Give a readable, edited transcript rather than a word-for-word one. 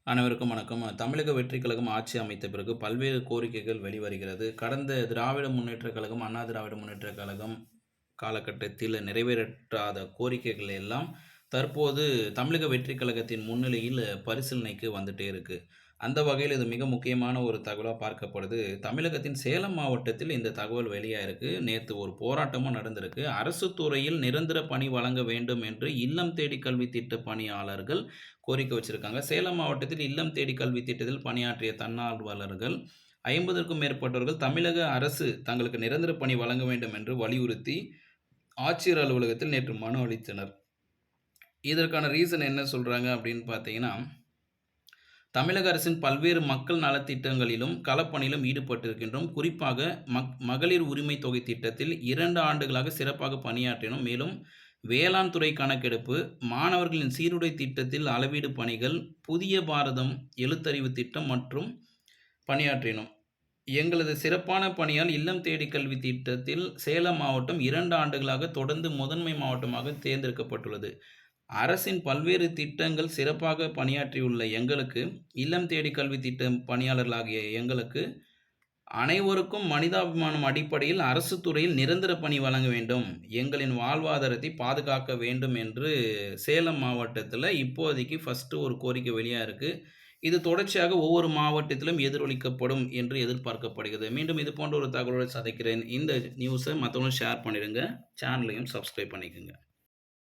அனைவருக்கும் வணக்கம். தமிழக வெற்றிக் கழகம் ஆட்சி அமைத்த பிறகு பல்வேறு கோரிக்கைகள் வெளிவருகிறது. கடந்த திராவிட முன்னேற்றக் கழகம், அண்ணா திராவிட முன்னேற்றக் கழகம் காலகட்டத்தில் நிறைவேற்றாத கோரிக்கைகள் எல்லாம் தற்போது தமிழக வெற்றிக் கழகத்தின் முன்னிலையில் பரிசீலனைக்கு வந்துட்டே இருக்கு. அந்த வகையில் இது மிக முக்கியமான ஒரு தகவலா பார்க்கப்படுது. தமிழகத்தின் சேலம் மாவட்டத்தில் இந்த தகவல் வெளியாயிருக்கு. நேத்து ஒரு போராட்டமும் நடந்திருக்கு. அரசு துறையில் நிரந்தர பணி வழங்க வேண்டும் என்று இல்லம் தேடி கல்வி திட்ட பணியாளர்கள் கோரிக்கை வச்சிருக்காங்க. சேலம் மாவட்டத்தில் இல்லம் தேடி கல்வி திட்டத்தில் பணியாற்றிய தன்னார்வலர்கள் 50க்கும் மேற்பட்டவர்கள் தமிழக அரசு தங்களுக்கு நிரந்தர பணி வழங்க வேண்டும் என்று வலியுறுத்தி ஆட்சியர் அலுவலகத்தில் நேற்று மனு அளித்தனர். இதற்கான ரீசன் என்ன சொல்றாங்க அப்படின்னு பார்த்தீங்கன்னா, தமிழக அரசின் பல்வேறு மக்கள் நலத்திட்டங்களிலும் களப்பணியிலும் ஈடுபட்டிருக்கின்றோம். குறிப்பாக மகளிர் உரிமை தொகை திட்டத்தில் 2 ஆண்டுகளாக சிறப்பாக பணியாற்றினோம். மேலும் வேளாண் துறை கணக்கெடுப்பு, மாணவர்களின் சீருடை திட்டத்தில் அளவீடு பணிகள், புதிய பாரதம் எழுத்தறிவு திட்டம் மற்றும் பணியாற்றினோம். எங்களது சிறப்பான பணியால் இல்லம் தேடி கல்வி திட்டத்தில் சேலம் மாவட்டம் 2 ஆண்டுகளாக தொடர்ந்து முதன்மை மாவட்டமாக தேர்ந்தெடுக்கப்பட்டுள்ளது. அரசின் பல்வேறு திட்டங்கள் சிறப்பாக பணியாற்றியுள்ள எங்களுக்கு, இல்லம் தேடி கல்வி திட்ட பணியாளர்களாகிய எங்களுக்கு, அனைவருக்கும் மனிதாபிமானம் அடிப்படையில் அரசு துறையில் நிரந்தர பணி வழங்க வேண்டும். எங்களின் வாழ்வாதாரத்தை பாதுகாக்க வேண்டும் என்று சேலம் மாவட்டத்தில இப்போதைக்கு ஃபர்ஸ்ட்டு ஒரு கோரிக்கை வெளியா இருக்கு. இது தொடர்ச்சியாக ஒவ்வொரு மாவட்டத்திலும் எதிரொலிக்கப்படும் என்று எதிர்பார்க்கப்படுகிறது. மீண்டும் இது போன்ற ஒரு தகவலோடு சந்திக்கிறேன். இந்த நியூஸ மத்தவங்களும் ஷேர் பண்ணிடுங்க. சேனலையும் சப்ஸ்கிரைப் பண்ணிக்கங்க.